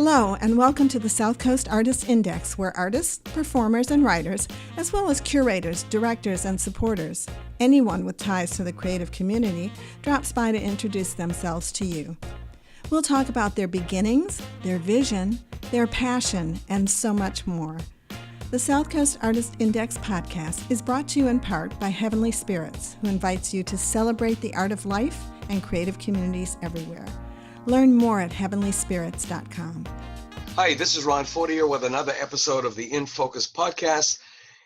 Hello, and welcome to the South Coast Artists Index, where artists, performers, and writers, as well as curators, directors, and supporters, anyone with ties to the creative community, drops by to introduce themselves to you. We'll talk about their beginnings, their vision, their passion, and so much more. The South Coast Artist Index podcast is brought to you in part by Heavenly Spirits, who invites you to celebrate the art of life and creative communities everywhere. Learn more at heavenlyspirits.com. Hi, this is Ron Fortier with another episode of the In Focus podcast.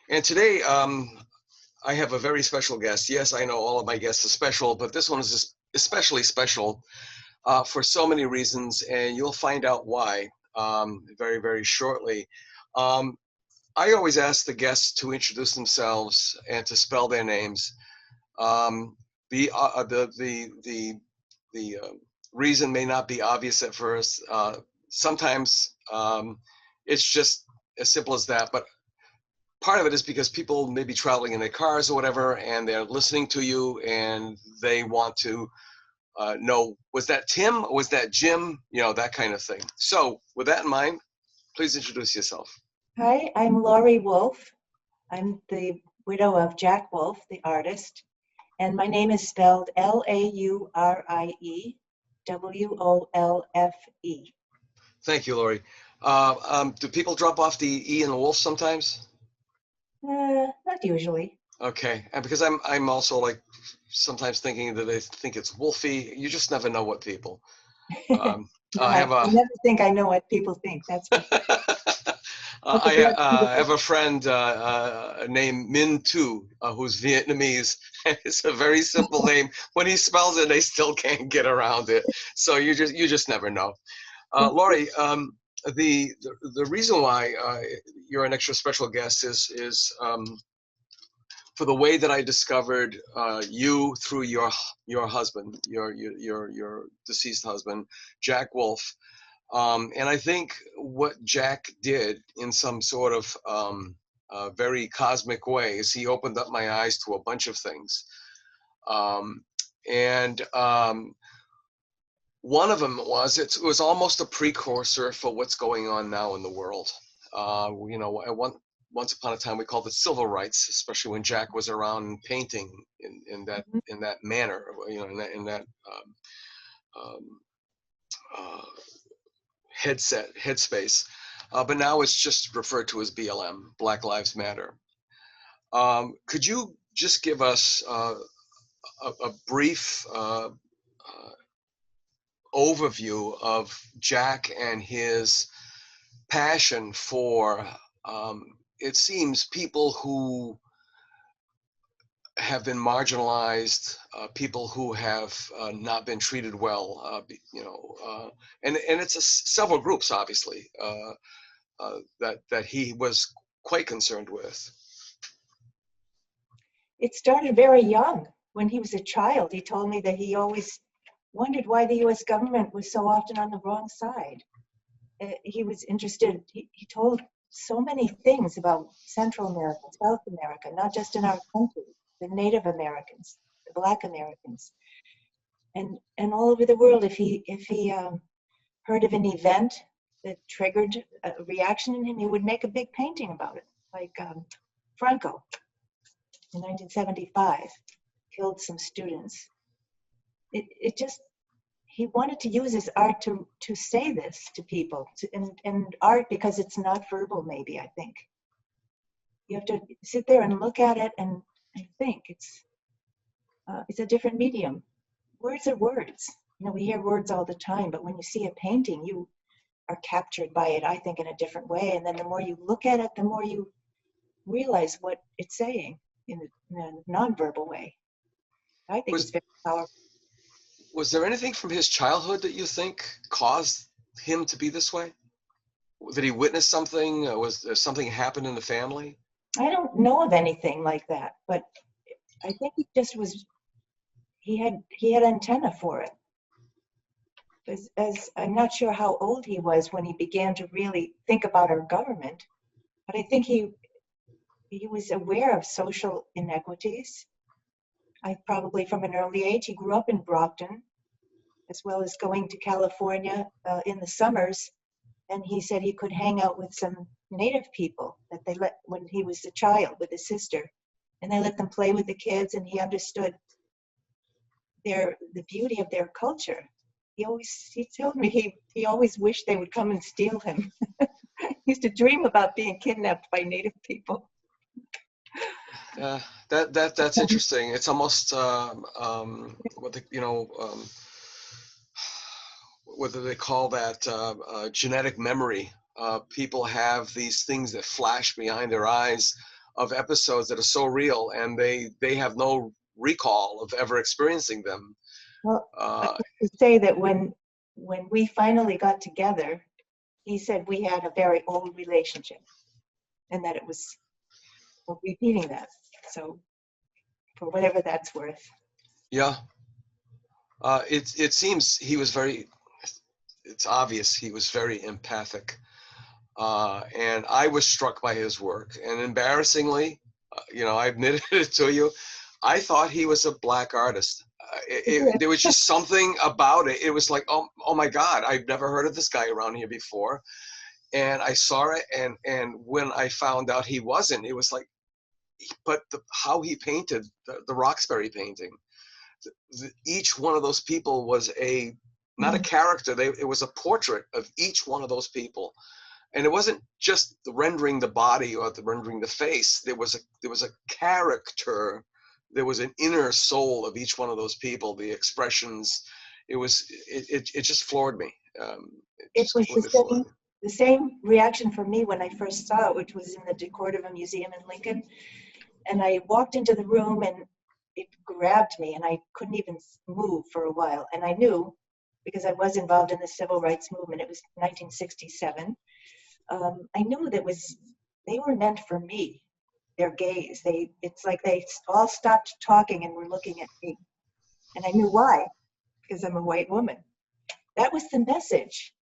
And today I have a very special guest. Yes, I know all of my guests are special, but this one is especially special for so many reasons, and you'll find out why very, very shortly. I always ask the guests to introduce themselves and to spell their names. The reason may not be obvious at first. Sometimes it's just as simple as that. But part of it is because people may be traveling in their cars or whatever, and they're listening to you, and they want to know, was that Tim or was that Jim? You know, that kind of thing. So with that in mind, please introduce yourself. Hi, I'm Laurie Wolfe. I'm the widow of Jack Wolfe, the artist, and my name is spelled Laurie Wolfe. Thank you, Laurie. Do people drop off the E in the Wolf sometimes? Not usually. Okay, and because I'm also like sometimes thinking that they think it's Wolfie. You just never know what people. I never think I know what people think. That's I have a friend named Min Tu, who's Vietnamese. It's a very simple name. When he spells it, they still can't get around it. So you just never know. Laurie, the reason why you're an extra special guest is for the way that I discovered you through your husband, your deceased husband, Jack Wolfe. And I think what Jack did in some sort of very cosmic way is he opened up my eyes to a bunch of things. One of them was, it was almost a precursor for what's going on now in the world. You know, once upon a time we called it civil rights, especially when Jack was around painting in that manner, you know, in that headspace. But now it's just referred to as BLM, Black Lives Matter. Could you just give us a brief overview of Jack and his passion for, it seems, people who have been marginalized, people who have not been treated well, you know, and it's several groups, obviously, that he was quite concerned with. It started very young. When he was a child, he told me that he always wondered why the U.S. government was so often on the wrong side. He was interested. He told so many things about Central America, South America, not just in our country, the Native Americans, the Black Americans, and all over the world. If he heard of an event that triggered a reaction in him, he would make a big painting about it, like Franco in 1975 killed some students. It just, he wanted to use his art to say this to people, and art, because it's not verbal, maybe, I think. You have to sit there and look at it and think. It's a different medium. Words are words. You know, we hear words all the time, but when you see a painting, you are captured by it, I think, in a different way. And then the more you look at it, the more you realize what it's saying in a nonverbal way. I think it's very powerful. Was there anything from his childhood that you think caused him to be this way? Did he witness something? Was there something happened in the family? I don't know of anything like that, but I think he just was, he had antenna for it. As I'm not sure how old he was when he began to really think about our government, but I think he was aware of social inequities. Probably from an early age. He grew up in Brockton, as well as going to California in the summers And he said he could hang out with some native people that they let when he was a child with his sister, and they let them play with the kids, and he understood the beauty of their culture. He told me he always wished they would come and steal him. He used to dream about being kidnapped by native people. That's interesting. It's almost what whether they call that genetic memory. People have these things that flash behind their eyes of episodes that are so real, and they have no recall of ever experiencing them. Well, I have to say that when we finally got together, he said we had a very old relationship, and that it was repeating that. So, for whatever that's worth. Yeah. It seems he was very. It's obvious he was very empathic, and I was struck by his work. And embarrassingly, I admitted it to you, I thought he was a black artist. There was just something about it. It was like, oh my God, I've never heard of this guy around here before. And I saw it, and when I found out he wasn't, it was like, but how he painted the Roxbury painting. Each one of those people was not a character. It was a portrait of each one of those people, and it wasn't just rendering the body or rendering the face. There was a character. There was an inner soul of each one of those people. The expressions. It just floored me. It was the same reaction for me when I first saw it, which was in the DeCordova Museum in Lincoln. And I walked into the room, and it grabbed me, and I couldn't even move for a while. And I knew, because I was involved in the civil rights movement, it was 1967. I knew that they were meant for me. Their gaze, it's like they all stopped talking and were looking at me. And I knew why, because I'm a white woman. That was the message.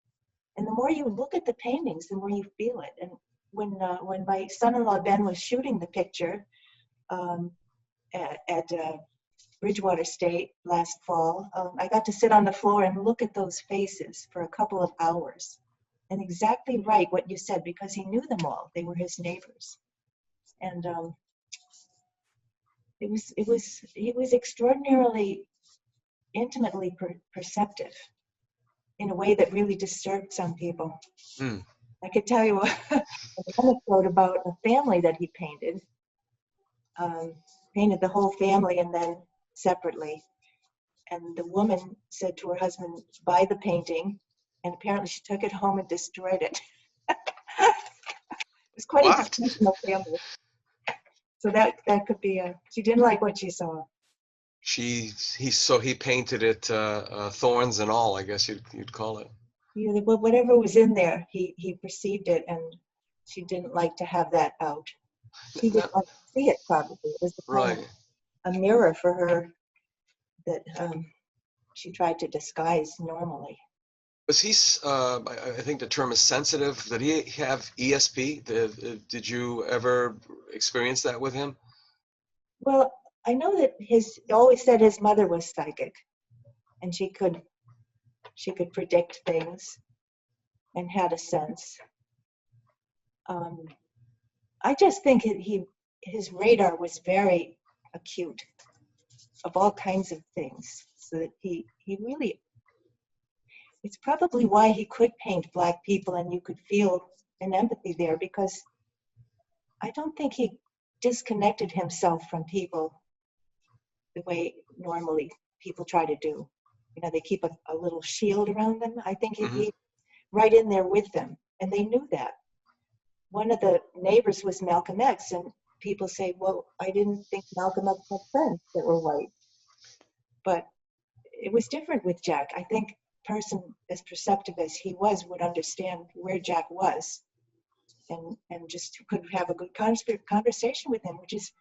And the more you look at the paintings, the more you feel it. And when my son-in-law Ben was shooting the picture at Bridgewater State last fall, I got to sit on the floor and look at those faces for a couple of hours. And exactly right what you said, because he knew them all. They were his neighbors. And he was extraordinarily intimately perceptive in a way that really disturbed some people. I could tell you an anecdote about a family that he painted. Painted the whole family and then separately. And the woman said to her husband, buy the painting. And apparently she took it home and destroyed it. It was quite a dysfunctional family. So that could be she didn't like what she saw. He painted it thorns and all, I guess you'd call it. Yeah, whatever was in there, he perceived it, and she didn't like to have that out. She didn't like to see it, probably. It was a mirror for her that she tried to disguise normally. Was he, I think the term is sensitive. Did he have ESP? Did you ever experience that with him? Well, I know that he always said his mother was psychic, and she could predict things and had a sense. I just think his radar was very acute of all kinds of things, so that he really, it's probably why he could paint Black people and you could feel an empathy there, because I don't think he disconnected himself from people the way normally people try to do. They keep a little shield around them. I think he'd be right in there with them, and they knew that. One of the neighbors was Malcolm X, and people say, well, I didn't think Malcolm X had friends that were white. But it was different with Jack. I think a person as perceptive as he was would understand where Jack was, and just could have a good conversation with him, which is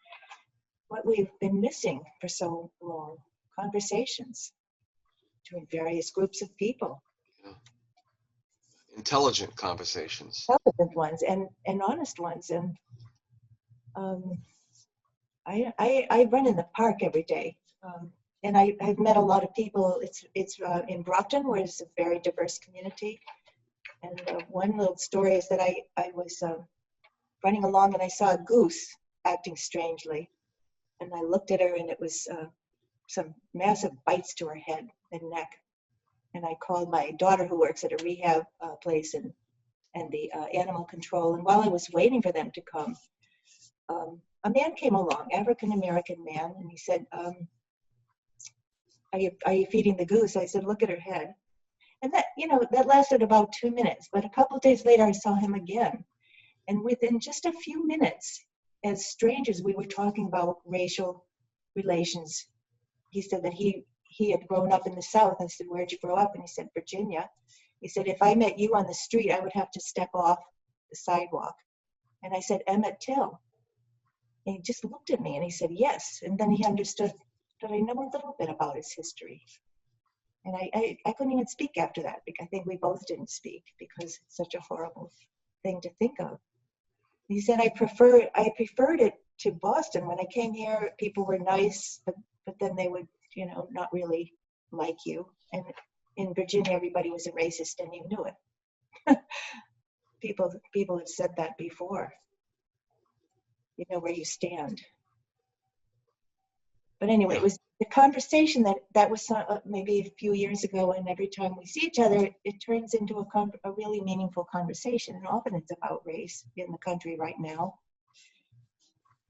what we've been missing for so long, conversations between various groups of people. Yeah. Intelligent conversations. Intelligent ones and honest ones. And I run in the park every day. And I've met a lot of people. It's in Brockton, where it's a very diverse community. And one little story is that I was running along and I saw a goose acting strangely. And I looked at her and it was some massive bites to her head and neck. And I called my daughter who works at a rehab place and the animal control. And while I was waiting for them to come, a man came along, African-American man, and he said, are you feeding the goose? I said, look at her head. And that, that lasted about 2 minutes. But a couple of days later, I saw him again. And within just a few minutes, as strangers, we were talking about racial relations. He said that he had grown up in the South. I said, where'd you grow up? And he said, Virginia. He said, if I met you on the street, I would have to step off the sidewalk. And I said, Emmett Till. And he just looked at me and he said, yes. And then he understood that I know a little bit about his history. And I couldn't even speak after that. I think we both didn't speak because it's such a horrible thing to think of. He said, I preferred it to Boston. When I came here, people were nice, but then they would, not really like you. And in Virginia, everybody was a racist and you knew it. People have said that before. You know where you stand. But anyway, it was the conversation that was maybe a few years ago, and every time we see each other, it turns into a really meaningful conversation. And often it's about race in the country right now.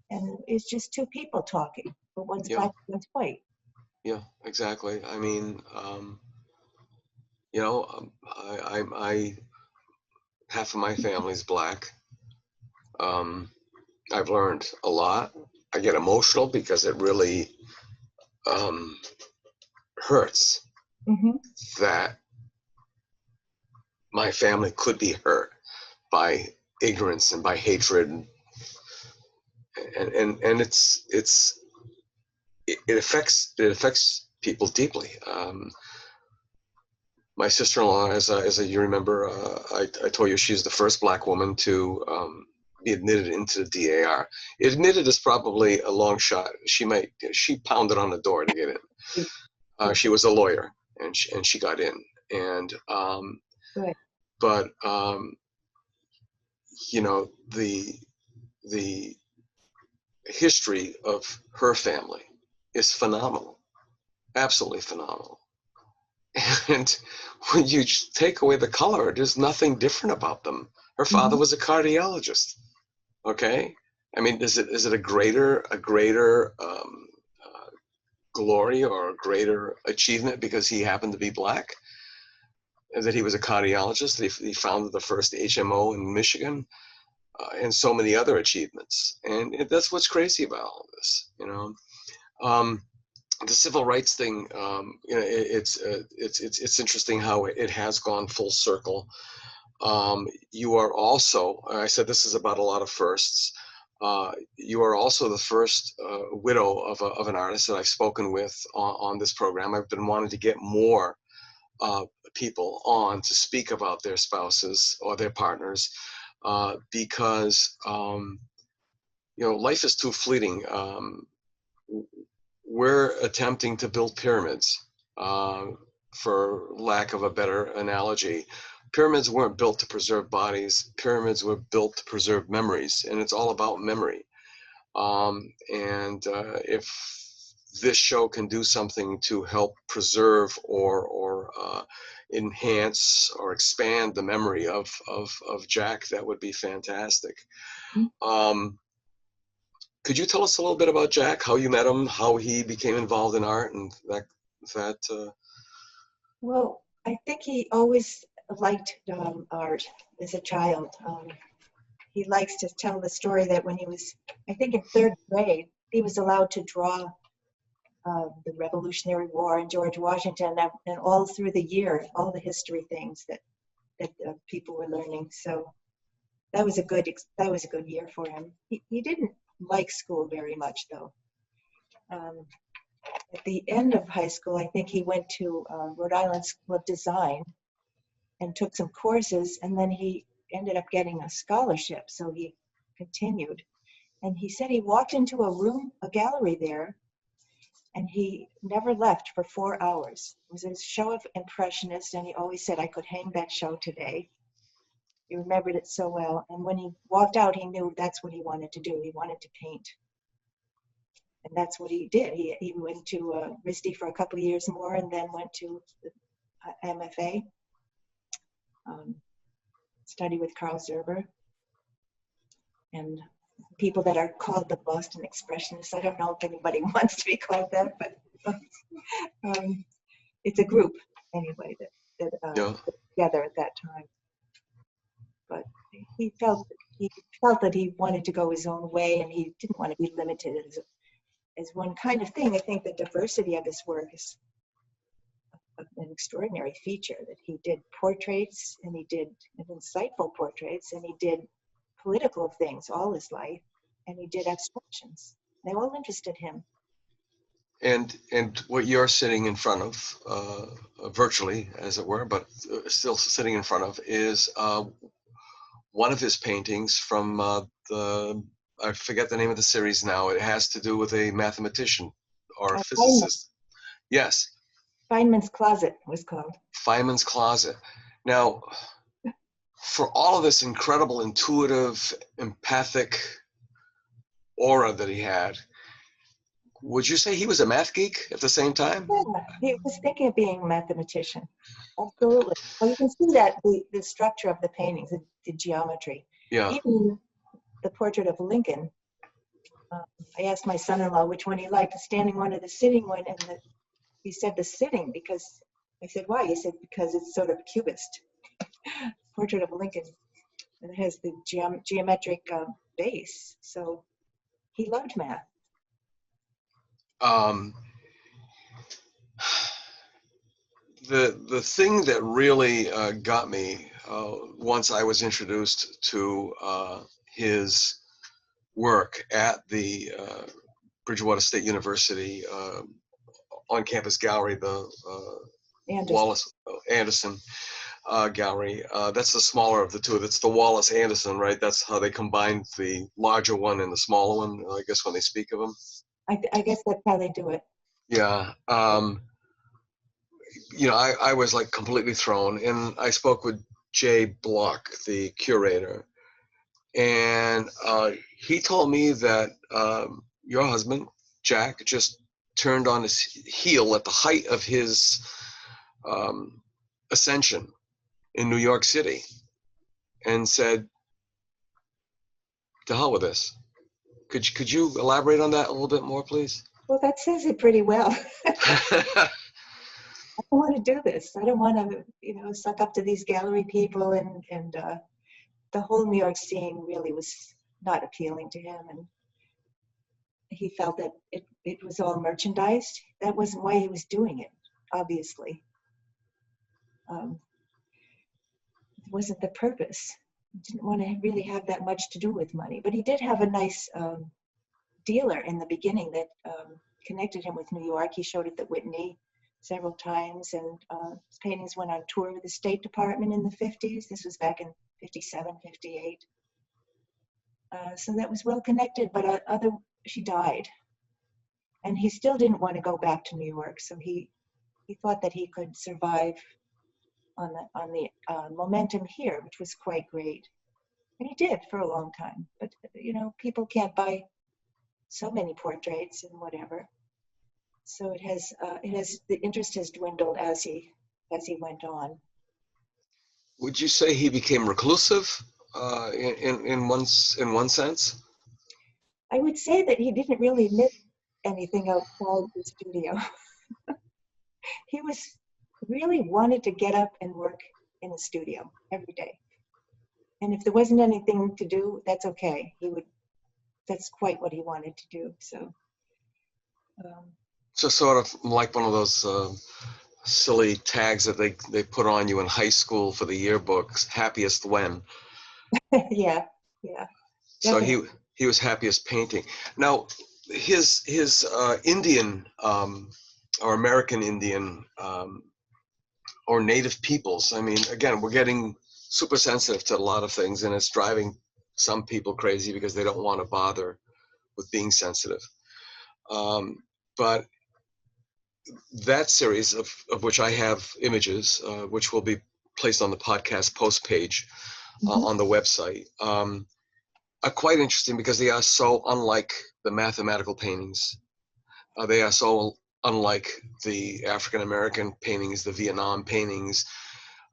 And it's just two people talking, but one's black, one's white. Yeah, exactly. I mean, I half of my family's black. I've learned a lot. I get emotional because it really hurts that my family could be hurt by ignorance and by hatred, and it affects people deeply. My sister-in-law, as you remember, I told you she's the first black woman to be admitted into the DAR. Admitted is probably a long shot. She pounded on the door to get in. She was a lawyer, and she got in. And but the history of her family is phenomenal, absolutely phenomenal. And when you take away the color, there's nothing different about them. Her father was a cardiologist. Okay, I mean, is it a greater glory or a greater achievement because he happened to be black, and that he was a cardiologist, that he founded the first HMO in Michigan, and so many other achievements? And that's what's crazy about all of this, The civil rights thing, it's interesting how it has gone full circle. You are also, I said this is about a lot of firsts. You are also the first widow of an artist that I've spoken with on this program. I've been wanting to get more people on to speak about their spouses or their partners because life is too fleeting. We're attempting to build pyramids, for lack of a better analogy. Pyramids weren't built to preserve bodies. Pyramids were built to preserve memories, and it's all about memory. If this show can do something to help preserve or enhance or expand the memory of Jack, that would be fantastic. Could you tell us a little bit about Jack, how you met him, how he became involved in art, and that? Well, I think he always liked art as a child. He likes to tell the story that when he was, I think in 3rd grade, he was allowed to draw the Revolutionary War and George Washington, and all through the year, all the history things that people were learning. So that was a good year for him. He didn't like school very much, though. At the end of high school, I think he went to Rhode Island School of Design and took some courses, and then he ended up getting a scholarship, so he continued. And he said he walked into a gallery there, and he never left for 4 hours. It was a show of Impressionists, and he always said, I could hang that show today. He remembered it so well. And when he walked out, he knew that's what he wanted to do. He wanted to paint. And that's what he did. He went to RISD for a couple of years more and then went to the MFA, studied with Carl Zerber. And people that are called the Boston Expressionists, I don't know if anybody wants to be called that, but it's a group anyway that together at that time. But he felt that he wanted to go his own way, and he didn't want to be limited as one kind of thing. I think the diversity of his work is an extraordinary feature, that he did portraits, and he did insightful portraits, and he did political things all his life, and he did abstractions. They all interested him. And what you're sitting in front of, virtually as it were, but still sitting in front of, is one of his paintings from I forget the name of the series now. It has to do with a mathematician or a physicist. Yes. Feynman's Closet was called. Feynman's Closet. Now, for all of this incredible, intuitive, empathic aura that he had, would you say he was a math geek at the same time? Yeah, he was thinking of being a mathematician. Absolutely. Well, you can see that the structure of the paintings, the geometry. Yeah. Even the portrait of Lincoln, I asked my son-in-law which one he liked, the standing one or the sitting one, and he said the sitting, because I said, why? He said, because it's sort of cubist. Portrait of Lincoln. And it has the geometric base. So he loved math. The thing that really got me once I was introduced to his work at the Bridgewater State University on-campus gallery, the Wallace Anderson gallery. That's the smaller of the two. That's the Wallace Anderson, right? That's how they combined the larger one and the smaller one, I guess, when they speak of them. I guess that's how they do it. Yeah. You know, I was like completely thrown, and I spoke with Jay Block, the curator, and he told me that your husband, Jack, just turned on his heel at the height of his ascension in New York City and said, to hell with this. Could you elaborate on that a little bit more, please? Well, that says it pretty well. I don't want to do this. I don't want to, suck up to these gallery people, and the whole New York scene really was not appealing to him, and he felt that it was all merchandised. That wasn't why he was doing it, obviously. It wasn't the purpose. He didn't want to really have that much to do with money, but he did have a nice dealer in the beginning that connected him with New York. He showed at the Whitney several times, and his paintings went on tour with the State Department in the 50s. This was back in 57, 58. So that was well connected, but she died. And he still didn't want to go back to New York, so he thought that he could survive on the momentum here, which was quite great. And he did for a long time. But, people can't buy so many portraits and whatever. So the interest has dwindled as he went on. Would you say he became reclusive in one sense? I would say that he didn't really admit anything outside the studio. He really wanted to get up and work in the studio every day. And if there wasn't anything to do, that's okay. That's quite what he wanted to do. So. So sort of like one of those silly tags that they put on you in high school for the yearbooks, happiest when. Yeah. So he was happiest painting. Now his Indian or American Indian or native peoples, I mean, again, we're getting super sensitive to a lot of things, and it's driving some people crazy because they don't want to bother with being sensitive. But that series of which I have images, which will be placed on the podcast post page, on the website are quite interesting because they are so unlike the mathematical paintings. They are so unlike the African American paintings, the Vietnam paintings.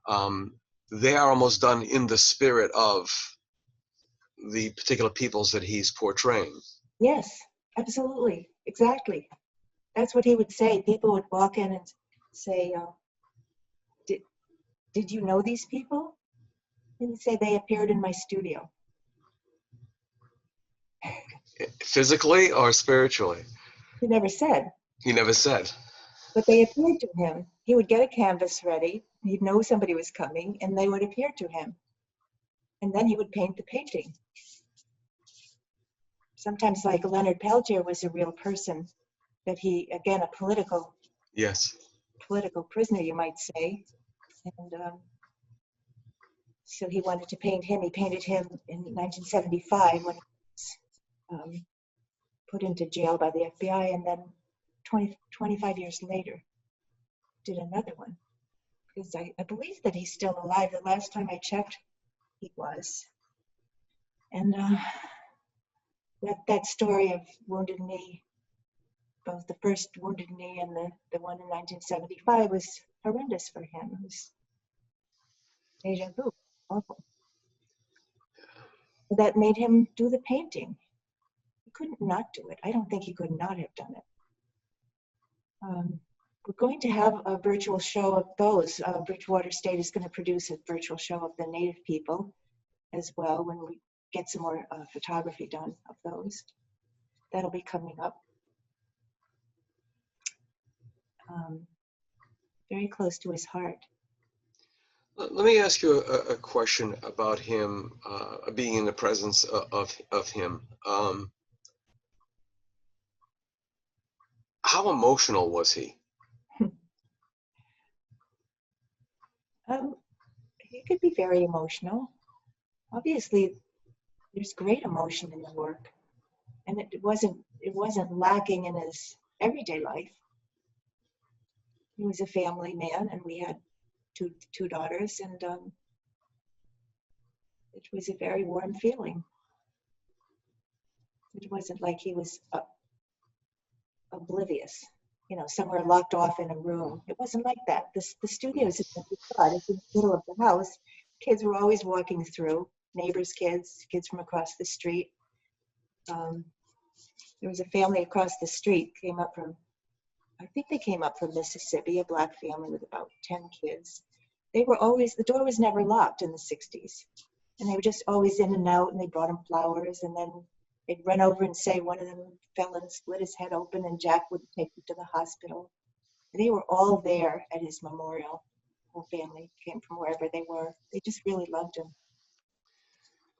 They are almost done in the spirit of the particular peoples that he's portraying. Yes, absolutely, exactly. That's what he would say. People would walk in and say, did you know these people? He would say, they appeared in my studio. Physically or spiritually? He never said. He never said. But they appeared to him. He would get a canvas ready. He'd know somebody was coming, and they would appear to him. And then he would paint the painting. Sometimes, like Leonard Peltier was a real person, that he, again, a political prisoner, you might say. And so he wanted to paint him. He painted him in 1975 when he was put into jail by the FBI, and then 25 years later did another one. Because I believe that he's still alive. The last time I checked, he was. And that story of Wounded Knee, both the first Wounded Knee and the one in 1975 was horrendous for him. It was deja vu, awful. That made him do the painting. He couldn't not do it. I don't think he could not have done it. We're going to have a virtual show of those. Bridgewater State is going to produce a virtual show of the Native people as well when we get some more photography done of those. That'll be coming up. Very close to his heart. Let me ask you a question about him, being in the presence of him. How emotional was he? He could be very emotional. Obviously, there's great emotion in the work, and it wasn't lacking in his everyday life. He was a family man, and we had two daughters, and it was a very warm feeling. It wasn't like he was oblivious, somewhere locked off in a room. It wasn't like that. The studio is in the middle of the house. Kids were always walking through, neighbors' kids from across the street. There was a family across the street, I think they came up from Mississippi, a Black family with about 10 kids. The door was never locked in the 60s. And they were just always in and out, and they brought them flowers, and then they'd run over and say one of them fell and split his head open, and Jack would take him to the hospital. And they were all there at his memorial. The whole family came from wherever they were. They just really loved him.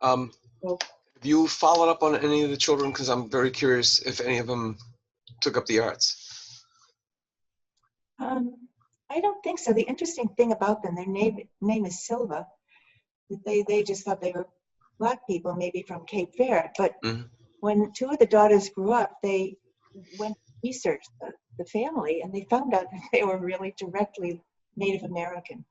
So, have you followed up on any of the children? Because I'm very curious if any of them took up the arts. I don't think so. The interesting thing about them, their name is Silva. They just thought they were Black people, maybe from Cape Verde. But when two of the daughters grew up, they went to research the family, and they found out that they were really directly Native American.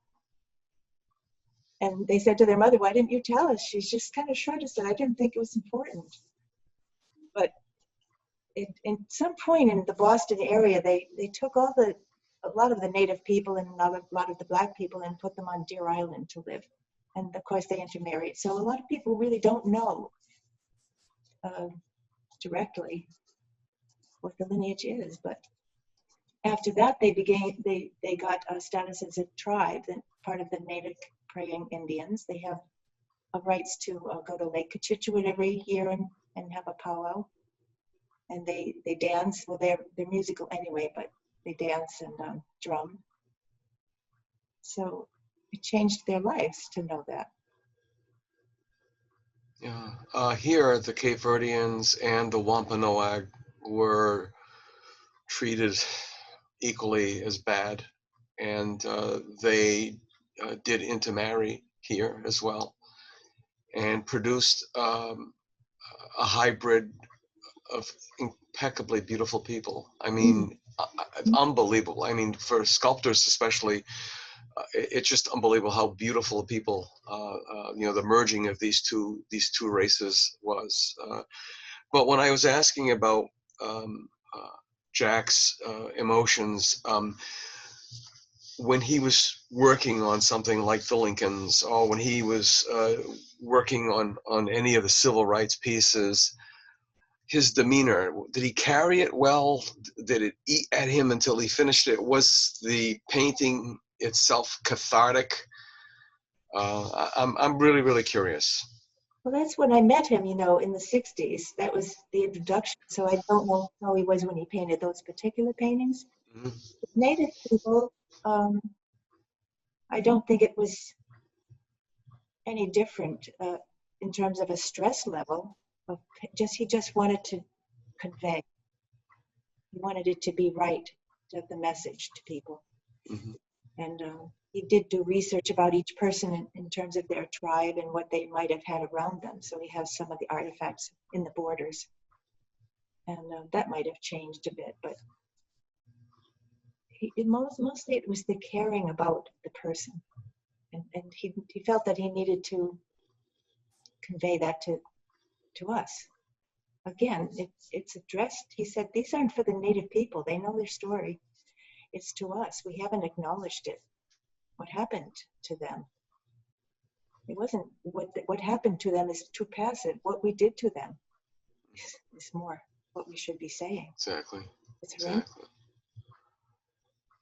And they said to their mother, "Why didn't you tell us?" She's just kind of shrugged and said, "I didn't think it was important." But in some point in the Boston area, they took a lot of the Native people and a lot of the Black people and put them on Deer Island to live. And of course they intermarried. So a lot of people really don't know directly what the lineage is. But after that, they got status as a tribe, and part of the Native praying Indians. They have rights to go to Lake Cochituate every year and have a powwow. And they dance. Well, they're musical anyway, but they dance and drum. So it changed their lives to know that. Yeah. Here, the Cape Verdeans and the Wampanoag were treated equally as bad, and they did intermarry here as well, and produced a hybrid of impeccably beautiful people. I mean, unbelievable. I mean, for sculptors especially, it's just unbelievable how beautiful people, the merging of these two races was. But when I was asking about Jack's emotions, when he was working on something like the Lincolns, or when he was working on any of the civil rights pieces, his demeanor, did he carry it well? Did it eat at him until he finished it? Was the painting itself cathartic? I'm really, really curious. Well, that's when I met him, in the 60s. That was the introduction. So I don't know how he was when he painted those particular paintings. Mhm. Native people, I don't think it was any different in terms of a stress level. He just wanted to convey. He wanted it to be right, to have the message to people. Mhm. And he did do research about each person in terms of their tribe and what they might have had around them. So he has some of the artifacts in the borders. And that might have changed a bit, but mostly it was the caring about the person. And he felt that he needed to convey that to us. Again, it's addressed, he said, these aren't for the native people. They know their story. It's to us. We haven't acknowledged it. What happened to them? It wasn't what happened to them is too passive. What we did to them is more what we should be saying. Exactly. It's horrendous. Exactly.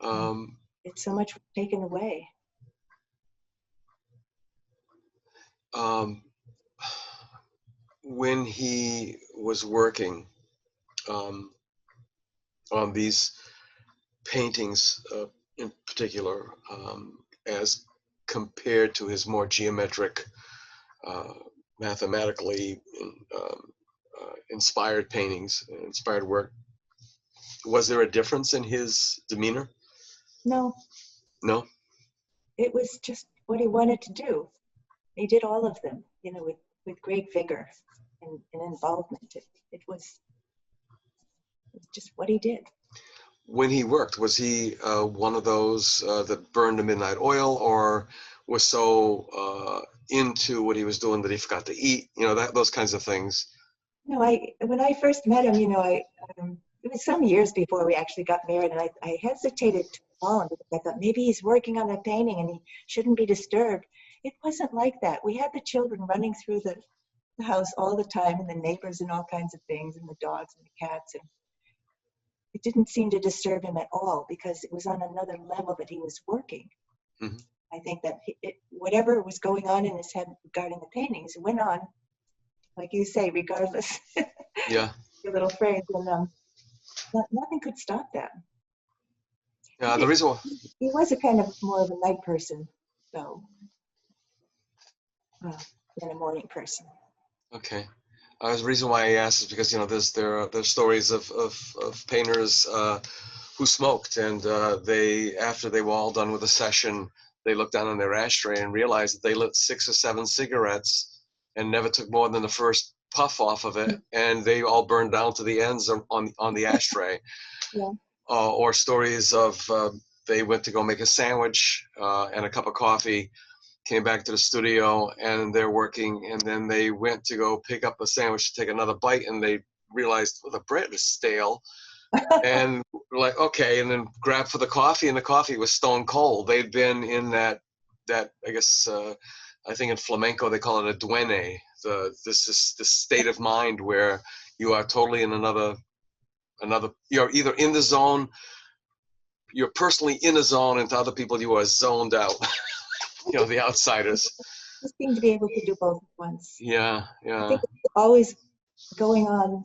Um, It's so much taken away. when he was working on these paintings in particular, as compared to his more geometric, mathematically inspired paintings, inspired work, was there a difference in his demeanor? No, No? it was just what he wanted to do. He did all of them, with great vigor and involvement. It was just what he did. When he worked, was he one of those that burned the midnight oil, or was so into what he was doing that he forgot to eat? Those kinds of things. No, when I first met him, it was some years before we actually got married, and I hesitated to call him because I thought maybe he's working on a painting and he shouldn't be disturbed. It wasn't like that. We had the children running through the house all the time, and the neighbors and all kinds of things, and the dogs and the cats, and it didn't seem to disturb him at all because it was on another level that he was working. Mm-hmm. I think that whatever was going on in his head regarding the paintings went on, like you say, regardless. Yeah. Your little phrase, and nothing could stop that. Yeah. The reason why. He was a kind of more of a night person, though, than a morning person. Okay. The reason why I asked is because there's stories of painters who smoked, and they, after they were all done with a session, they looked down on their ashtray and realized that they lit 6 or 7 cigarettes and never took more than the first puff off of it, and they all burned down to the ends on the ashtray. Yeah. Or stories of they went to go make a sandwich and a cup of coffee, came back to the studio, and they're working, and then they went to go pick up a sandwich to take another bite, and they realized, well, the bread is stale. And like, okay, and then grabbed for the coffee, and the coffee was stone cold. They'd been in that I guess I think in flamenco they call it a duene. This is the state of mind where you are totally in another. You're either in the zone, you're personally in a zone, and to other people you are zoned out. The outsiders. He seemed to be able to do both at once. Yeah. I think it was always going on.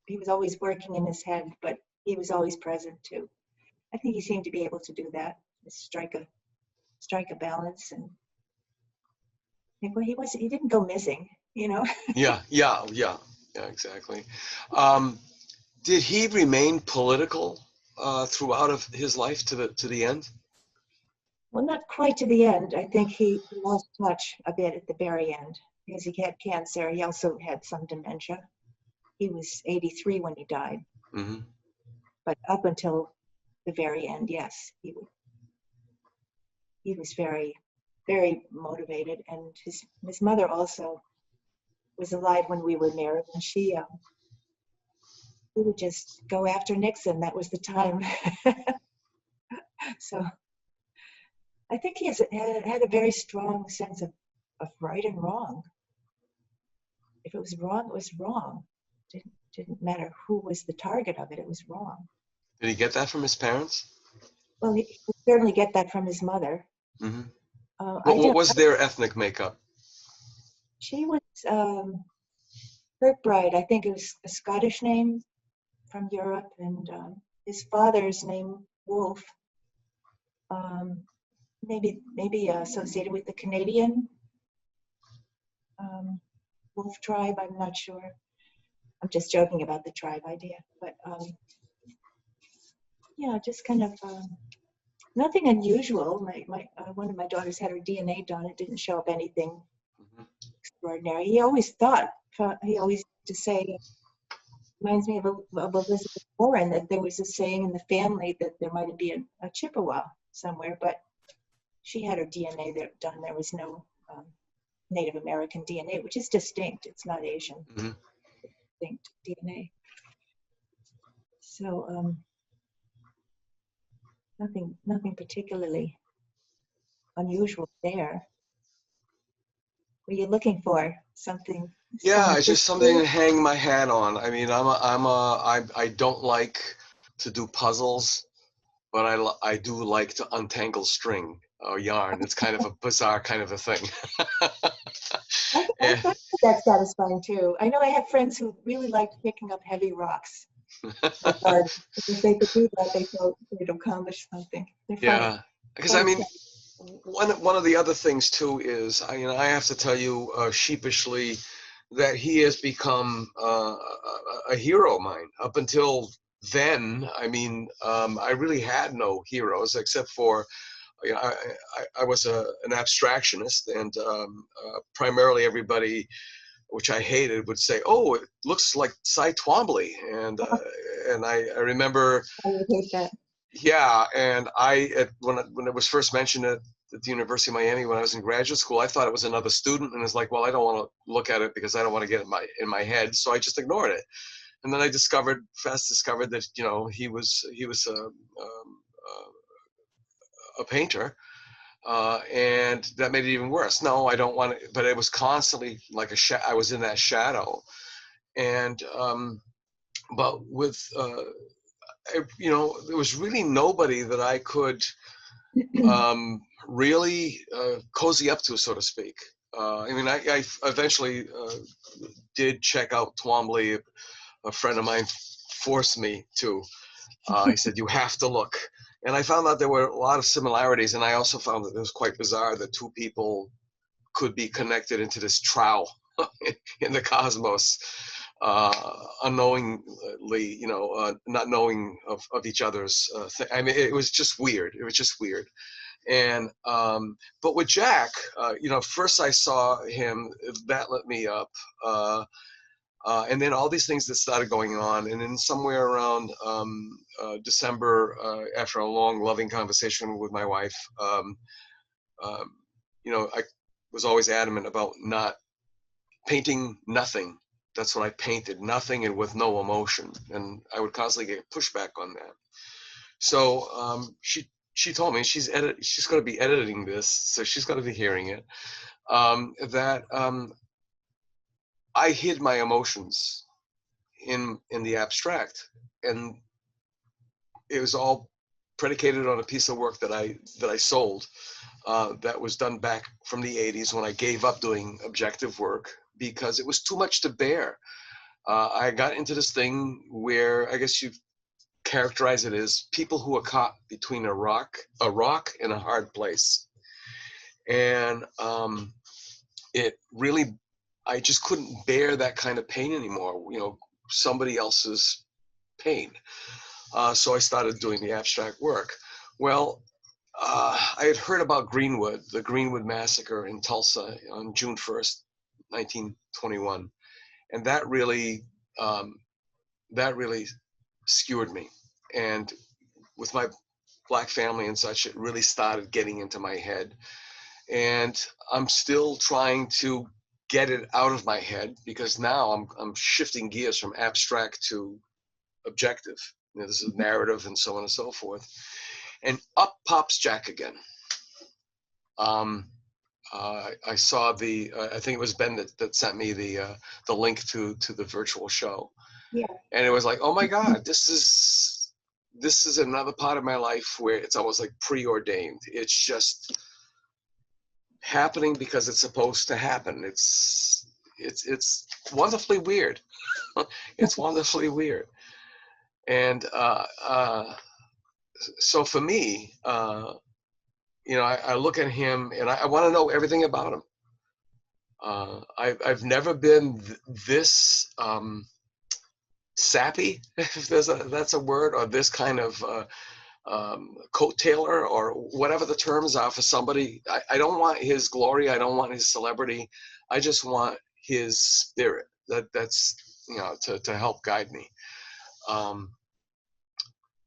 He was always working in his head, but he was always present too. I think he seemed to be able to do that, strike a balance, and well, he didn't go missing, Yeah, exactly. Did he remain political throughout of his life to the end? Well, not quite to the end. I think he lost touch a bit at the very end because he had cancer. He also had some dementia. He was 83 when he died. Mm-hmm. But up until the very end, yes, he would. he was very, very motivated. And his mother also was alive when we were married, and she would just go after Nixon. That was the time. So I think he had a very strong sense of right and wrong. If it was wrong, it was wrong. Didn't matter who was the target of it, it was wrong. Did he get that from his parents? Well, he would certainly get that from his mother. Mm-hmm. I What don't. was their ethnic makeup? She was Kirkbride. I think it was a Scottish name from Europe, and his father's name Wolfe. Maybe associated with the Canadian Wolf tribe. I'm not sure. I'm just joking about the tribe idea, but yeah, just kind of nothing unusual. One of my daughters had her DNA done. It didn't show up anything extraordinary. He always used to say, reminds me of Elizabeth Warren, that there was a saying in the family that there might be a Chippewa somewhere, but she had her DNA done. There was no Native American DNA, which is distinct. It's not Asian. Mm-hmm. Distinct DNA. So nothing particularly unusual there. Were you looking for something? Yeah, it's just something to hang my hat on. I mean, I don't like to do puzzles, but I do like to untangle string or yarn. It's kind of a bizarre kind of a thing. I find that satisfying too. I know I have friends who really like picking up heavy rocks. If they could do that, they felt they'd accomplish something. They're funny. Yeah, because I mean, one of the other things too is, I have to tell you sheepishly that he has become a hero of mine. Up until then, I mean, I really had no heroes except for, I was an abstractionist, and primarily everybody, which I hated, would say, "Oh, it looks like Cy Twombly," and I remember. I would hate that. Yeah, and when it was first mentioned at the University of Miami when I was in graduate school, I thought it was another student, and it's like, well, I don't want to look at it because I don't want to get it in my head, so I just ignored it. And then I fast discovered that he was a painter, and that made it even worse. No, I don't want it, but it was constantly like I was in that shadow, and but with there was really nobody that I could really cozy up to, so to speak. I mean, I eventually did check out Twombly. A friend of mine forced me to. He said, "You have to look." And I found out there were a lot of similarities, and I also found that it was quite bizarre that two people could be connected into this trowel in the cosmos, unknowingly, not knowing of each other's thing. I mean, it was just weird. It was just weird. And but with Jack, first I saw him, that lit me up, and then all these things that started going on, and then somewhere around December, after a long, loving conversation with my wife, I was always adamant about not painting nothing. That's what I painted, nothing and with no emotion, and I would constantly get pushback on that. So she told me she's going to be editing this, so she's going to be hearing it. That I hid my emotions in the abstract, and it was all predicated on a piece of work that I sold, that was done back from the 80s when I gave up doing objective work because it was too much to bear. I got into this thing where I guess you characterize it as people who are caught between a rock and a hard place. And it really, I just couldn't bear that kind of pain anymore, somebody else's pain. So I started doing the abstract work. Well, I had heard about the Greenwood massacre in Tulsa on June 1st, 1921. And that really skewered me. And with my Black family and such, it really started getting into my head. And I'm still trying to get it out of my head, because now I'm shifting gears from abstract to objective. You know, this is narrative and so on and so forth. And up pops Jack again. I saw I think it was Ben that sent me the link to the virtual show. Yeah. And it was like, oh my God, this is another part of my life where it's almost like preordained. It's just happening because it's supposed to happen. It's wonderfully weird. It's wonderfully weird. And so for me, you know, I look at him and I want to know everything about him. I've never been this sappy, if that's a word, or this kind of coat tailor, or whatever the terms are for somebody. I don't want his glory. I don't want his celebrity. I just want his spirit. That's you know, to help guide me.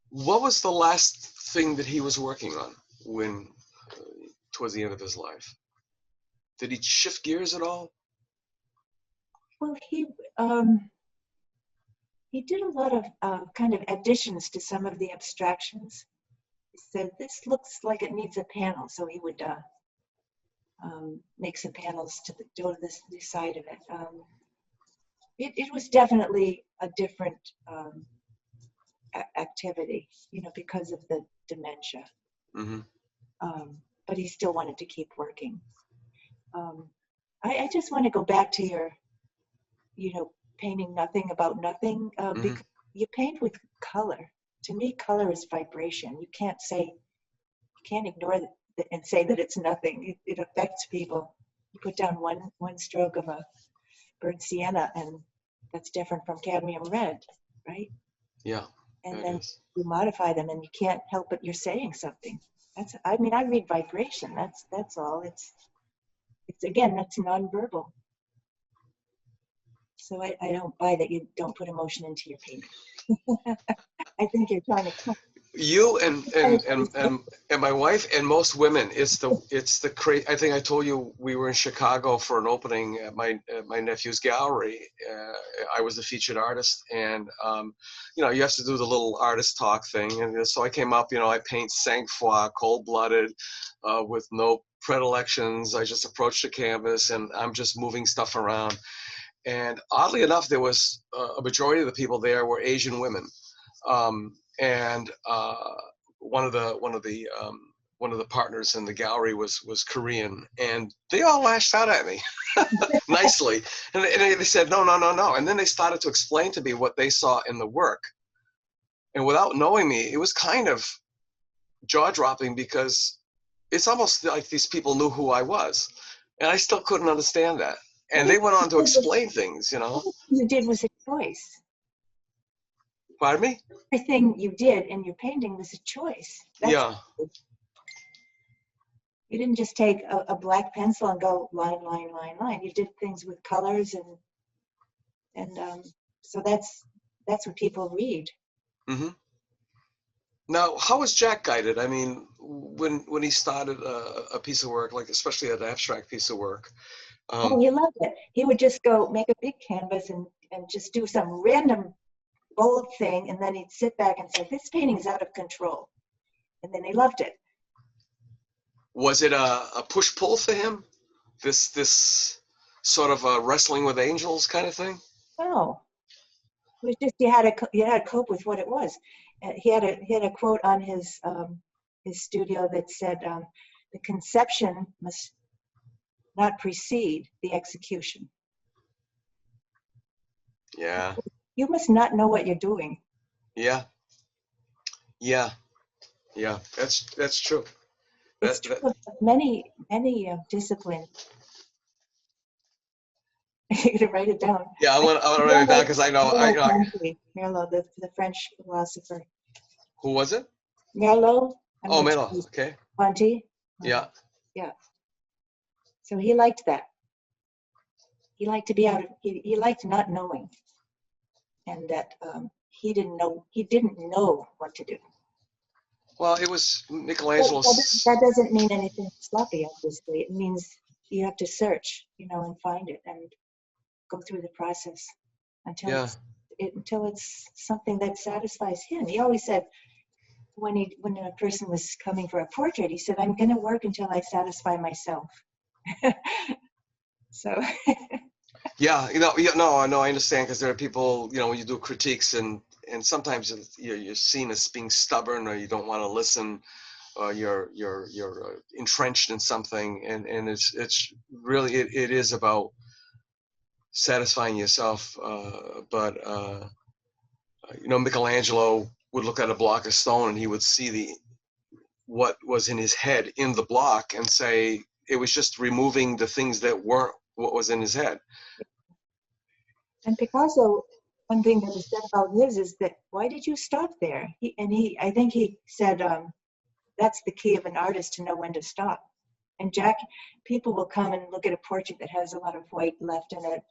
What was the last thing that he was working on when towards the end of his life? Did he shift gears at all? Well, he did a lot of kind of additions to some of the abstractions. He said, this looks like it needs a panel, so he would make some panels to go to this side of it. It was definitely a different activity, you know, because of the dementia. Mm-hmm. But he still wanted to keep working. I just want to go back to your, you know, painting nothing about nothing. Because you paint with color. To me, color is vibration. You can't ignore it and say that it's nothing. It affects people. You put down one stroke of a burnt sienna, and that's different from cadmium red, right? Yeah. And then you modify them, and you can't help but you're saying something. I mean, I read vibration. That's all. It's again, that's nonverbal. So I don't buy that you don't put emotion into your painting. I think you're trying to. You and my wife and most women, it's the crazy. I think I told you we were in Chicago for an opening at my nephew's gallery. I was the featured artist, and you know, you have to do the little artist talk thing. And so I came up, you know, I paint sang-froid, cold-blooded, with no predilections. I just approach the canvas and I'm just moving stuff around. And oddly enough, there was a majority of the people there were Asian women. And one of the partners in the gallery was Korean, and they all lashed out at me nicely, and they said no. And then they started to explain to me what they saw in the work, and without knowing me, it was kind of jaw-dropping, because it's almost like these people knew who I was, and I still couldn't understand that. And they went on to explain things, you know. Everything you did was a choice. Pardon me? Everything you did in your painting was a choice. Yeah. You didn't just take a black pencil and go line, line, line, line. You did things with colors, and so that's what people read. Mm-hmm. Now, how was Jack guided? I mean, when he started a piece of work, like especially an abstract piece of work. Oh, he loved it. He would just go make a big canvas and just do some random bold thing, and then he'd sit back and say, this painting is out of control. And then he loved it. Was it a push-pull for him? This sort of a wrestling with angels kind of thing? No. It was just you had to cope with what it was. He had a quote on his studio that said, the conception must not precede the execution. Yeah. You must not know what you're doing. Yeah. That's true. It's true of many disciplines. You're gonna write it down. Yeah, I want to write it down because I know. Merleau, the French philosopher. Who was it? Merleau. Oh, Merleau. Okay. Ponty. Yeah. Yeah. So he liked that. He liked to be out of. He liked not knowing, and that he didn't know what to do. Well, it was But Michelangelo's. that doesn't mean anything sloppy, obviously. It means you have to search, and find it and go through the process until Yeah, it's something that satisfies him. He always said when a person was coming for a portrait, he said, "I'm going to work until I satisfy myself." So yeah. Yeah, no, I understand because there are people, when you do critiques and sometimes you're seen as being stubborn or you don't want to listen or you're entrenched in something, and it's really it is about satisfying yourself. But Michelangelo would look at a block of stone and he would see what was in his head in the block and say it was just removing the things that weren't what was in his head. and Picasso, one thing that was said about his is that why did you stop there? I think he said that's the key of an artist, to know when to stop. And Jack, people will come and look at a portrait that has a lot of white left in it.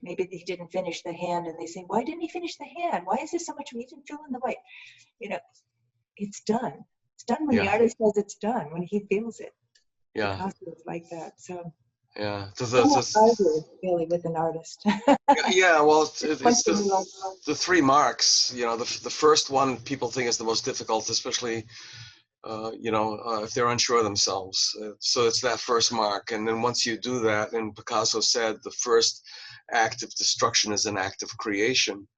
Maybe he didn't finish the hand, and they say, "Why didn't he finish the hand? Why is there so much? He didn't fill in the white." You know, it's done. It's done when the Yeah, artist says it's done, when he feels it. yeah, Picasso is like that. So yeah. I cannot argue really with an artist. Yeah, well, One it's thing you love. the three marks. The first one people think is the most difficult, especially if they're unsure of themselves. So it's that first mark, and then once you do that, and Picasso said the first act of destruction is an act of creation.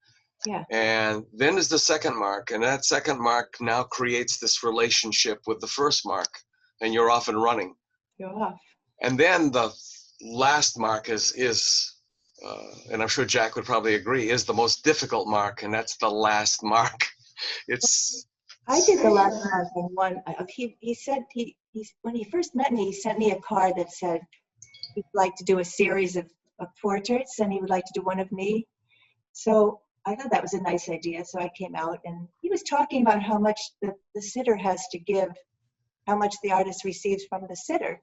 Yeah, And then there's the second mark, and that second mark now creates this relationship with the first mark, and you're off and running. you're off. And then the last mark is and I'm sure Jack would probably agree, is the most difficult mark, and that's the last mark. It's I did the last mark on one. He said when he first met me, he sent me a card that said he'd like to do a series of portraits, and he would like to do one of me. So I thought that was a nice idea. So I came out, and he was talking about how much the sitter has to give, how much the artist receives from the sitter.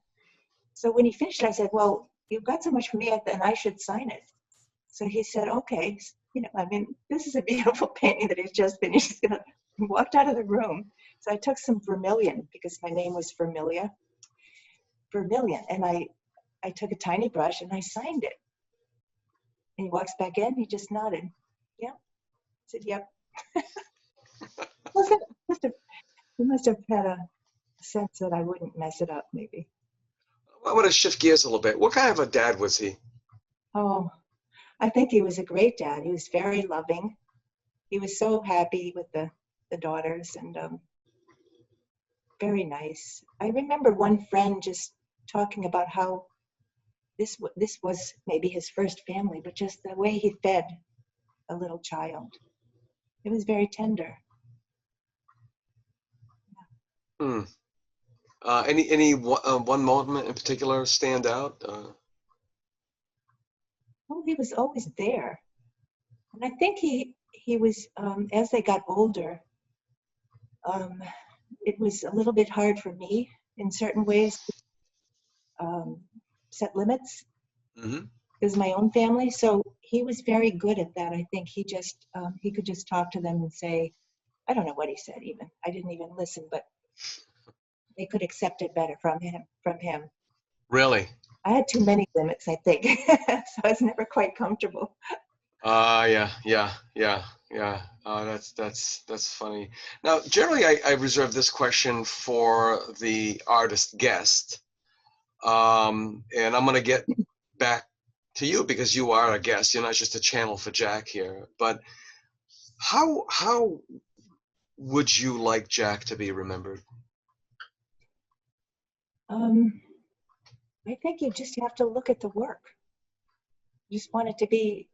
So when he finished, I said, "Well, you've got so much for me, and I should sign it." So he said, "Okay." This is a beautiful painting that he's just finished. He's gonna he walked out of the room. So I took some vermilion, because my name was Vermilion, and I took a tiny brush and I signed it. And he walks back in. He just nodded. Yeah. I said, "Yep." He must have had a sense that I wouldn't mess it up, maybe. I want to shift gears a little bit. What kind of a dad was he? Oh, I think he was a great dad. He was very loving. He was so happy with the daughters, and very nice. I remember one friend just talking about how this was maybe his first family, but just the way he fed a little child. It was very tender. Hmm. Any one moment in particular stand out? Oh, he was always there. And I think he was, as they got older, it was a little bit hard for me in certain ways to set limits. Mm-hmm. It was my own family, so he was very good at that. I think he could just talk to them and say, I don't know what he said even. I didn't even listen, but they could accept it better from him. Really? I had too many limits, I think. So I was never quite comfortable. Yeah. That's funny. Now, generally, I reserve this question for the artist guest, and I'm going to get back to you because you are a guest. You're not just a channel for Jack here. But how would you like Jack to be remembered? I think you just have to look at the work. You just want it to be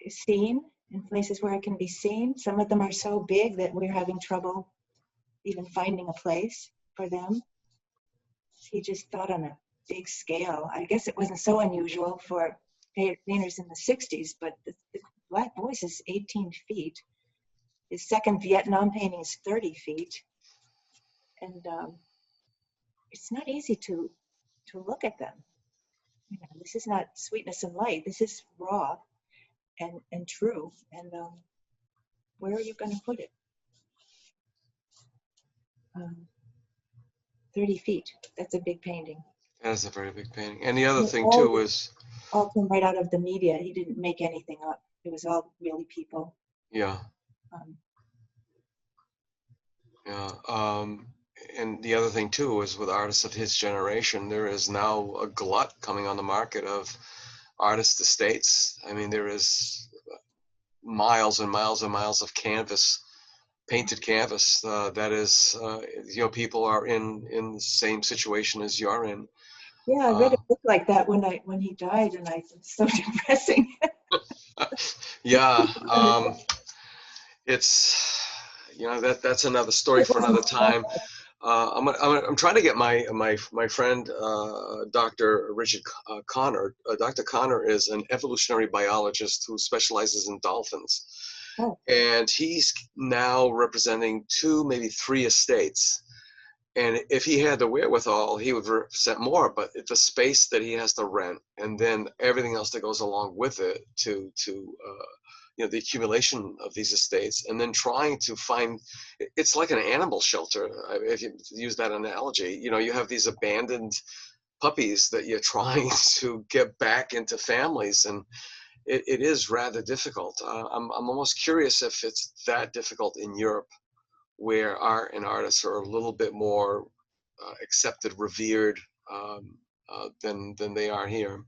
seen in places where it can be seen. Some of them are so big that we're having trouble even finding a place for them. He just thought on a big scale. I guess it wasn't so unusual for painters in the 60s, but the Black Voice is 18 feet. His second Vietnam painting is 30 feet. And it's not easy to look at them. This is not sweetness and light. This is raw and true. And where are you going to put it? 30 feet. That's a big painting. That is a very big painting. And the other It thing too is, all came right out of the media. He didn't make anything up. It was all really people. yeah, Um, yeah. And the other thing too is with artists of his generation, there is now a glut coming on the market of artist estates. I mean, there is miles and miles and miles of canvas, painted canvas. That is, people are in the same situation as you're in. yeah, I read a book like that when he died, and I was so depressing. Yeah, it's that's another story for another time. I'm trying to get my friend Dr. Richard Connor. Dr. Connor is an evolutionary biologist who specializes in dolphins, Oh, and he's now representing 2, maybe 3 estates. And if he had the wherewithal, he would represent more. But the space that he has to rent, and then everything else that goes along with it, to the accumulation of these estates, and then trying to find, it's like an animal shelter. If you use that analogy, you have these abandoned puppies that you're trying to get back into families, and it is rather difficult. I'm almost curious if it's that difficult in Europe, where art and artists are a little bit more accepted, revered than they are here.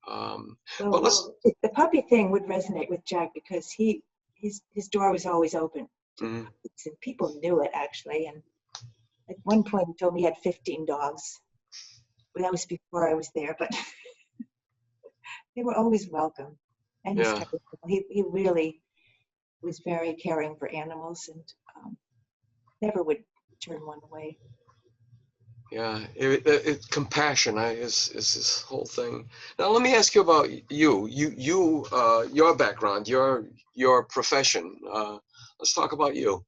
But let's. The puppy thing would resonate with Jack because his door was always open to Mhm. puppies, and people knew it actually. And at one point, he told me he had 15 dogs. Well, that was before I was there, but they were always welcome. And Yeah. he really was very caring for animals, and never would turn one away. Yeah, compassion is his whole thing. Now, let me ask you about you. Your background, your profession. Let's talk about you.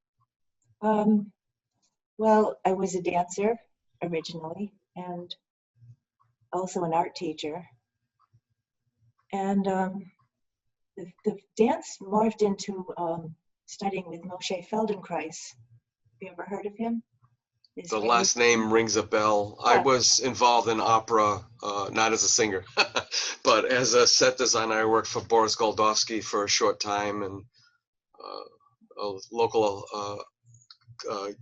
Well, I was a dancer originally, and also an art teacher. And the dance morphed into studying with Moshe Feldenkrais. Have you ever heard of him? The last name rings a bell. I was involved in opera, not as a singer, but as a set designer. I worked for Boris Goldovsky for a short time, and a local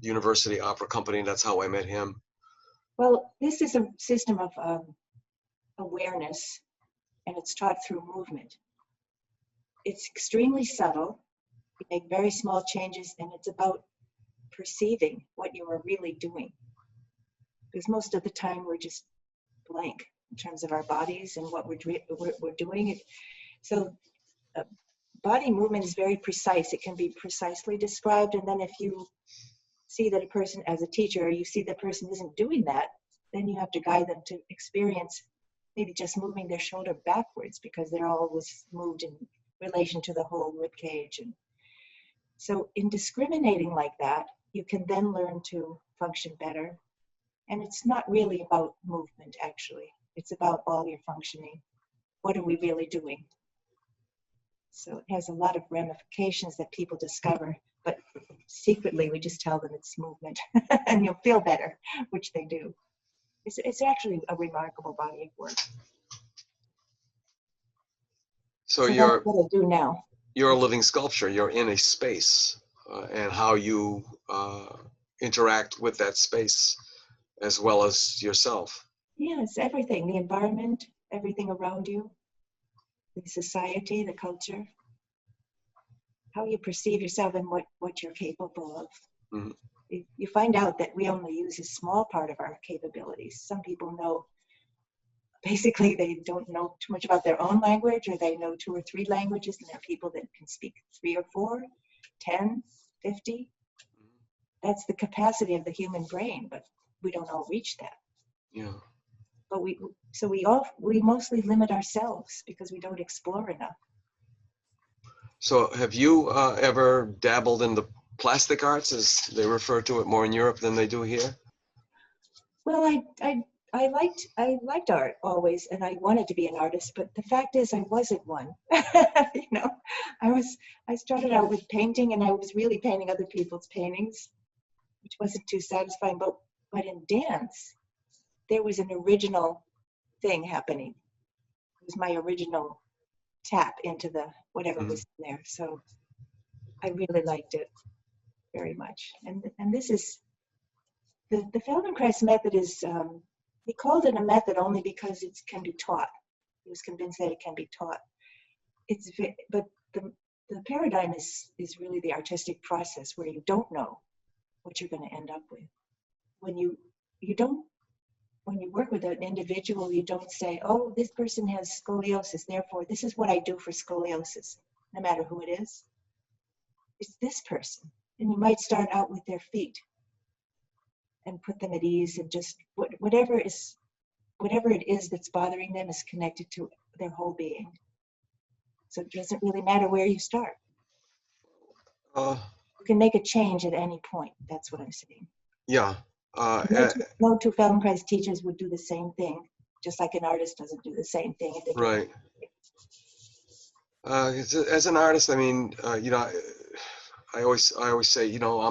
university opera company. That's how I met him. Well, this is a system of awareness, and it's taught through movement. It's extremely subtle. You make very small changes, and it's about perceiving what you are really doing. Because most of the time we're just blank in terms of our bodies and what we're doing. So body movement is very precise. It can be precisely described, and then if you see that a person, as a teacher, you see that person isn't doing that, then you have to guide them to experience maybe just moving their shoulder backwards, because they're always moved in relation to the whole rib cage. And so in discriminating like that, you can then learn to function better. And it's not really about movement, actually. It's about all your functioning. What are we really doing? So it has a lot of ramifications that people discover, but secretly we just tell them it's movement and you'll feel better, which they do. It's actually a remarkable body of work. So that's what I do now. You're a living sculpture. You're in a space, and how you interact with that space, as well as yourself. Yeah, it's everything. The environment, everything around you, the society, the culture, how you perceive yourself and what you're capable of. Mm-hmm. You find out that we only use a small part of our capabilities. Some people know, basically they don't know too much about their own language, or they know 2 or 3 languages, and there are people that can speak 3 or 4, 10, 50. That's the capacity of the human brain, but we don't all reach that. Yeah. But we mostly limit ourselves because we don't explore enough. So have you ever dabbled in the plastic arts, as they refer to it more in Europe than they do here? Well, I liked art always, and I wanted to be an artist, but the fact is I wasn't one. I started out with painting, and I was really painting other people's paintings. which wasn't too satisfying. But in dance, there was an original thing happening. It was my original tap into the whatever was in there. So I really liked it very much. And this is the Feldenkrais method is he called it a method only because it can be taught. He was convinced that it can be taught. But the paradigm is really the artistic process where you don't know what you're going to end up with. When you work with an individual, you don't say, oh, this person has scoliosis, therefore this is what I do for scoliosis, no matter who it is. It's this person. And you might start out with their feet and put them at ease, and just whatever it is that's bothering them is connected to their whole being. So it doesn't really matter where you start. You can make a change at any point. That's what I'm saying. Yeah. No two Feldenkrais teachers would do the same thing, just like an artist doesn't do the same thing. Right. As an artist, I mean, you know, I always say, you know,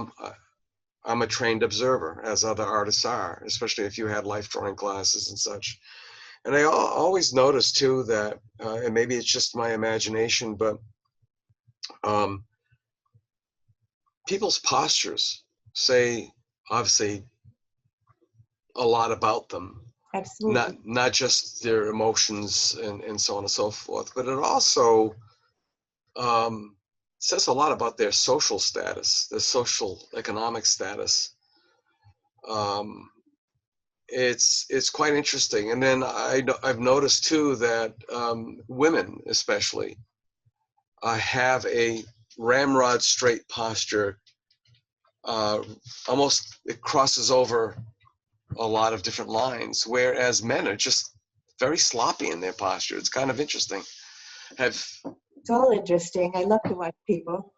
I'm a trained observer, as other artists are, especially if you had life drawing classes and such. And I always notice too that, and maybe it's just my imagination, but people's postures say, obviously, a lot about them. Absolutely. Not just their emotions and so on and so forth, but it also says a lot about their social status, their social economic status. It's quite interesting. And then I've noticed too that women especially have a ramrod straight posture. Almost it crosses over a lot of different lines, whereas men are just very sloppy in their posture. It's kind of interesting. It's all interesting. I love to watch people.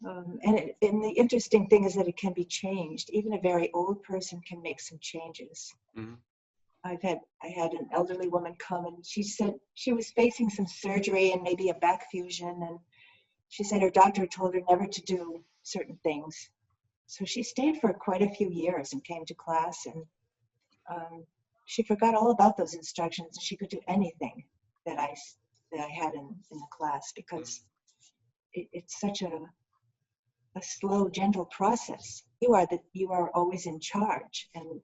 And the interesting thing is that it can be changed. Even a very old person can make some changes. Mm-hmm. I had an elderly woman come, and she said she was facing some surgery and maybe a back fusion, and she said her doctor told her never to do certain things. So she stayed for quite a few years and came to class, and she forgot all about those instructions, and she could do anything that I had in the class, because it's such a slow, gentle process. You are always in charge, and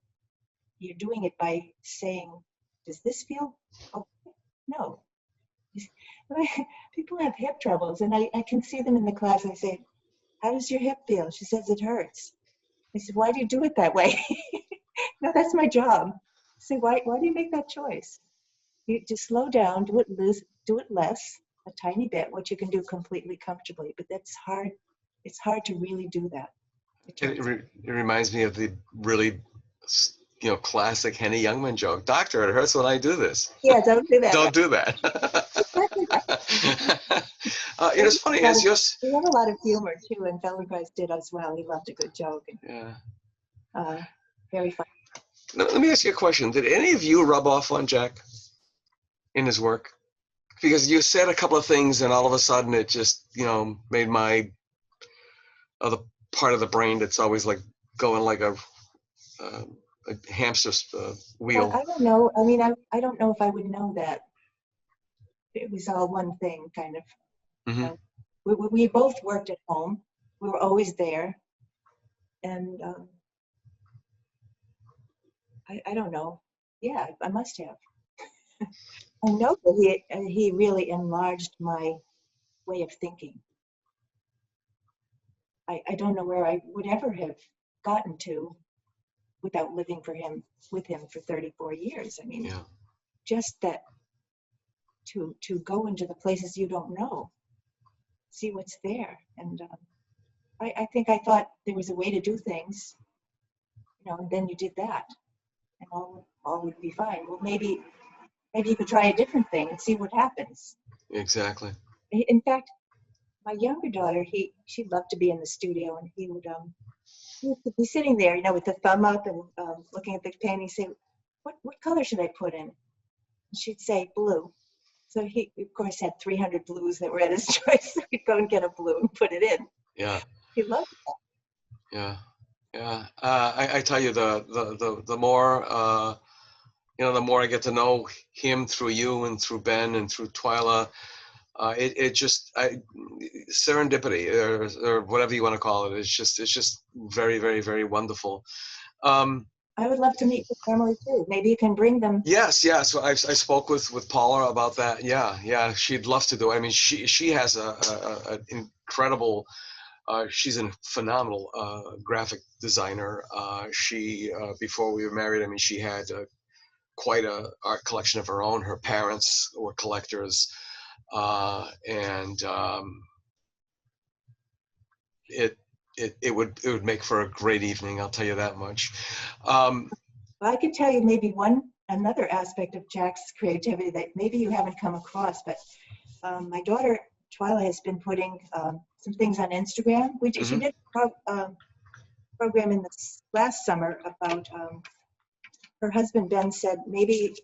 you're doing it by saying, does this feel okay? No. People have hip troubles, and I can see them in the class. I say, how does your hip feel? She says, it hurts. I said, why do you do it that way? No, that's my job. I say, why do you make that choice? You just slow down, do it less, a tiny bit, what you can do completely comfortably, but that's hard. It's hard to really do that. It reminds me of the really, you know, classic Henny Youngman joke. Doctor, it hurts when I do this. Yeah, don't do that. Don't do that. You know, it's funny, as you're... We have a lot of humor too, and Feldenkrais did as well. He loved a good joke. Yeah. Very fun. Let me ask you a question. Did any of you rub off on Jack in his work? Because you said a couple of things, and all of a sudden it just, you know, made my other part of the brain that's always like going like a hamster wheel. I don't know. I mean, I don't know if I would know that. It was all one thing, kind of. Mm-hmm. We both worked at home. We were always there. And I don't know. Yeah, I must have. I know that he really enlarged my way of thinking. I don't know where I would ever have gotten to without living with him for 34 years. I mean, Yeah. Just that to go into the places you don't know, see what's there. And I think I thought there was a way to do things, you know, and then you did that, and all would be fine. Well, maybe you could try a different thing and see what happens. Exactly. In fact, my younger daughter, she loved to be in the studio, and he would be sitting there, you know, with the thumb up and looking at the painting. Say, what color should I put in? And she'd say blue. So he, of course, had 300 blues that were at his choice. So he'd go and get a blue and put it in. Yeah. He loved that. Yeah. Yeah, I tell you, the more the more I get to know him through you and through Ben and through Twyla, it just serendipity or whatever you want to call it. It's just very, very, very wonderful. I would love to meet your family too. Maybe you can bring them. Yes, yes. So I spoke with Paula about that. Yeah, yeah. She'd love to do it. I mean, she has an incredible. She's a phenomenal graphic designer. She before we were married, I mean, she had quite a art collection of her own. Her parents were collectors, and it would make for a great evening. I'll tell you that much. I could tell you maybe another aspect of Jack's creativity that maybe you haven't come across, but my daughter Twyla has been putting some things on Instagram. She did a program in this last summer about her husband Ben said maybe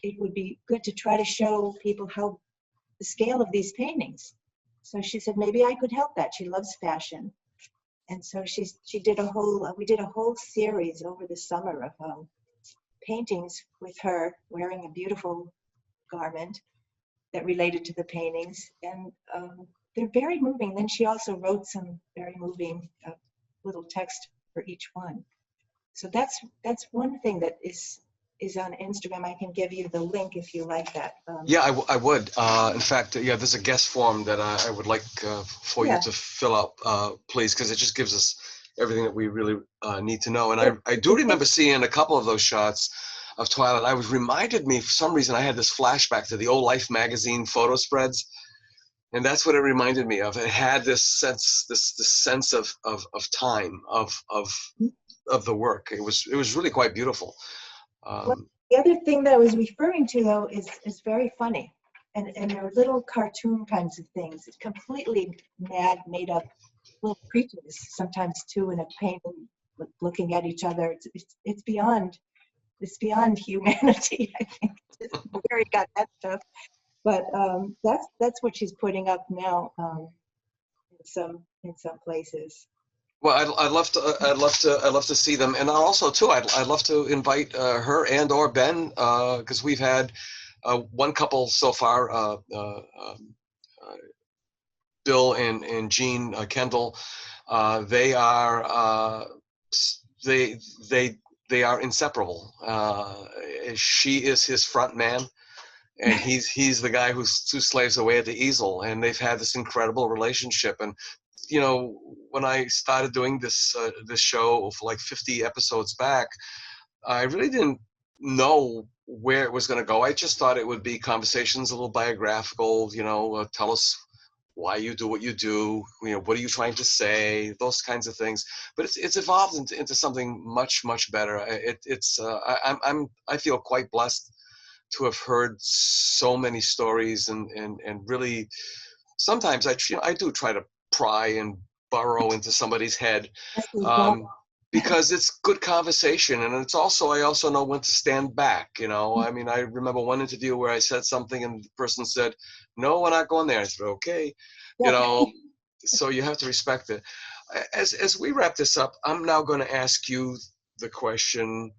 it would be good to try to show people how the scale of these paintings. So she said maybe I could help that. She loves fashion, and so we did a whole series over the summer of paintings with her wearing a beautiful garment that related to the paintings, and they're very moving. Then she also wrote some very moving little text for each one. So that's one thing that is on Instagram. I can give you the link if you like that. Yeah, I would. In fact, yeah, there's a guest form that I would like for you to fill out, please, because it just gives us everything that we really need to know. And I do remember seeing a couple of those shots of Twilight. I was reminded me, for some reason, I had this flashback to the old Life magazine photo spreads. And that's what it reminded me of. It had this sense, this sense of time, of the work. It was really quite beautiful. The other thing that I was referring to, though, is very funny. And they're little cartoon kinds of things. It's completely made up little creatures, sometimes two in a painting, looking at each other. It's beyond humanity, I think. Where he got that stuff. But that's what she's putting up now in some places. Well, I'd love to see them, and also too, I'd love to invite her and or Ben, because we've had one couple so far, Bill and Jean Kendall. They are they are inseparable. She is his front man, and he's the guy who slaves away at the easel, and they've had this incredible relationship. And when I started doing this show for like 50 episodes back, I really didn't know where it was going to go. I just thought it would be conversations, a little biographical, tell us why you do what you do, what are you trying to say, those kinds of things. But it's evolved into something much, much better. I feel quite blessed to have heard so many stories, and really sometimes I do try to pry and burrow into somebody's head, because it's good conversation, and it's also, I also know when to stand back. I mean, I remember one interview where I said something and the person said, "No, we're not going there." I said, "Okay," so you have to respect it. As we wrap this up, I'm now going to ask you the question,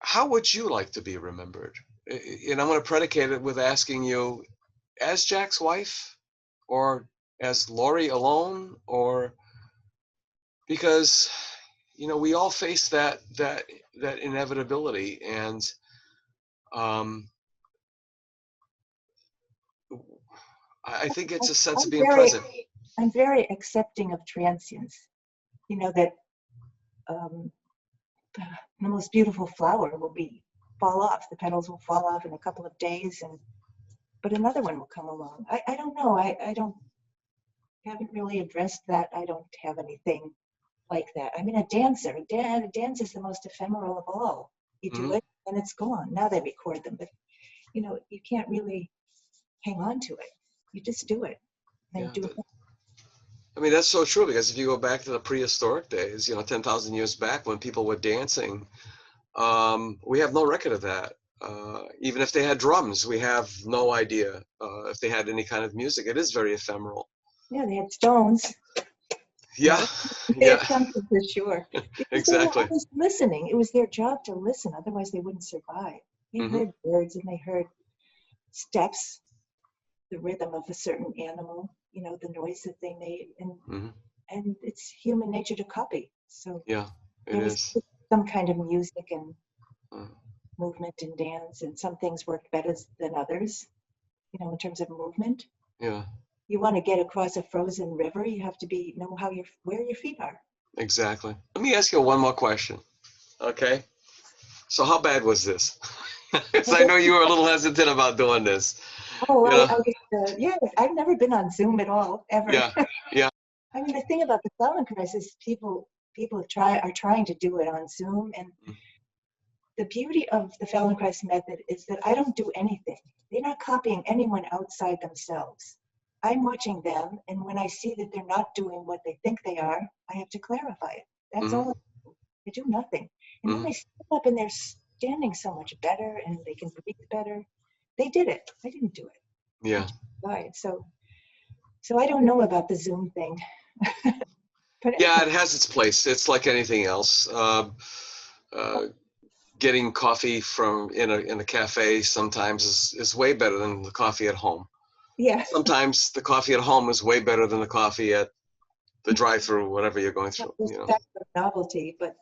how would you like to be remembered? And I'm going to predicate it with asking you, as Jack's wife, or as Laurie alone, or because we all face that inevitability, and I think it's a sense of being present. I'm very accepting of transience. That the most beautiful flower will fall off. The petals will fall off in a couple of days, but another one will come along. I don't know. I haven't really addressed that. I don't have anything like that. I mean, a dance is the most ephemeral of all. You do it and it's gone. Now they record them, but you can't really hang on to it. You just do it. And do it. I mean, that's so true, because if you go back to the prehistoric days, 10,000 years back when people were dancing, we have no record of that. Even if they had drums, we have no idea if they had any kind of music. It is very ephemeral. Yeah, they had stones. Yeah. Pay Yeah. attention for sure. Because they were Exactly. always listening. It was their job to listen, otherwise they wouldn't survive. They Hmm. heard birds and they heard steps, the rhythm of a certain animal, the noise that they made, Hmm. and it's human nature to copy. So Yeah, it there was is. some kind of music and Uh, movement and dance, and some things worked better than others, in terms of movement. Yeah, You want to get across a frozen river, you have to know where your feet are. exactly. Let me ask you one more question. Okay. So how bad was this? Because I know you were a little hesitant about doing this. Oh, You know? yeah, I've never been on Zoom at all, ever. Yeah. Yeah. I mean, the thing about the Feldenkrais is people are trying to do it on Zoom, and the beauty of the Feldenkrais method is that I don't do anything. They're not copying anyone outside themselves. I'm watching them, and when I see that they're not doing what they think they are, I have to clarify it. That's Hmm. all. I do nothing. And then Hmm. they stand up and they're standing so much better and they can breathe better. They did it. I didn't do it. I Yeah. just tried. So I don't know about the Zoom thing. But Yeah, anyhow, it has its place. It's like anything else. Uh, Getting coffee from in a cafe sometimes is way better than the coffee at home. yeah, Sometimes the coffee at home is way better than the coffee at the drive-through, whatever you're going through. there's a factor of novelty. But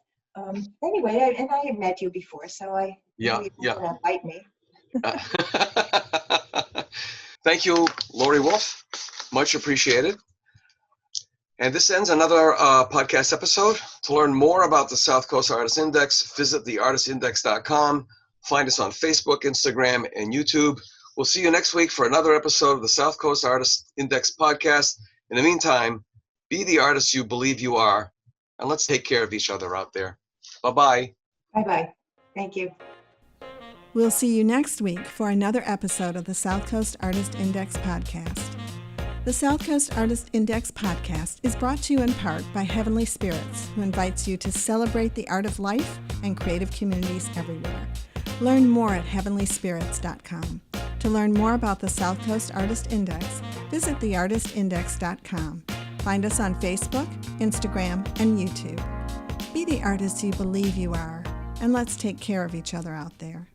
anyway, and I have met you before, so I know Yeah, you yeah. don't want to bite me. Thank you, Laurie Wolfe. Much appreciated. And this ends another podcast episode. To learn more about the South Coast Artist Index, visit theartistindex.com. Find us on Facebook, Instagram, and YouTube. We'll see you next week for another episode of the South Coast Artist Index podcast. In the meantime, be the artist you believe you are, and let's take care of each other out there. Bye-bye. Bye-bye. Thank you. We'll see you next week for another episode of the South Coast Artist Index podcast. The South Coast Artist Index podcast is brought to you in part by Heavenly Spirits, who invites you to celebrate the art of life and creative communities everywhere. Learn more at heavenlyspirits.com. To learn more about the South Coast Artist Index, visit theartistindex.com. Find us on Facebook, Instagram, and YouTube. Be the artist you believe you are, and let's take care of each other out there.